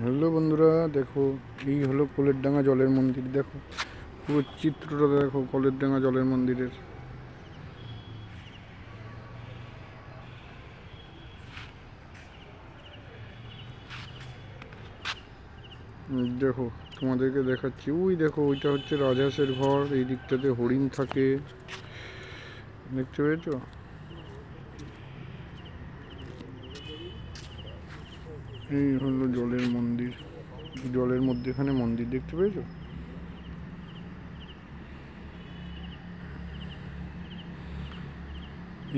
Hello বন্ধুরা, দেখো এই হলো কোলের ডাঙা জলের মন্দির। দেখো পুরো চিত্রটা দেখো কোলের ডাঙা জলের মন্দিরের। দেখো তোমাদেরকে দেখাচ্ছি, ওই দেখো ওইটা হচ্ছে রাজহাঁসের ঘর, এই দিকটাতে হরিণ থাকে, দেখতে পেয়েছো? এই হলো জলের মন্দির, জলের মধ্যেখানে মন্দির, দেখতে পেয়েছো?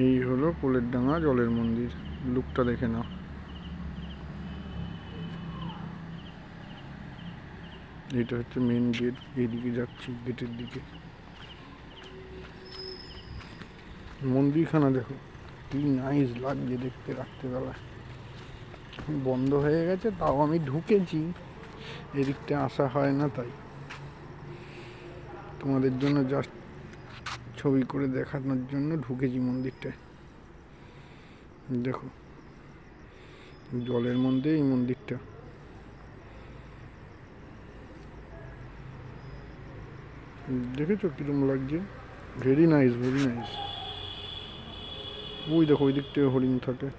এই হলো কোলের ডাঙা জলের মন্দির, লুকটা দেখে নাও। এইটা হচ্ছে মেন গেট, এইদিকে যাচ্ছি গেটের দিকে। মন্দিরখানা দেখো কি নাইস লাগছে দেখতে, রাত্রেবেলা বন্ধ হয়ে গেছে, তাও আমি ঢুকেছি, এদিকটা আসা হয় না, তাই তোমাদের জন্য জাস্ট ছবি করে দেখানোর জন্য ঢুকেছি মন্দিরটায়। দেখো জলের মধ্যে এই মন্দিরটা, দেখেছো কিরম লাগছে? Very nice, very nice. ওই দেখো ওই দিকটায় হরিণ থাকে।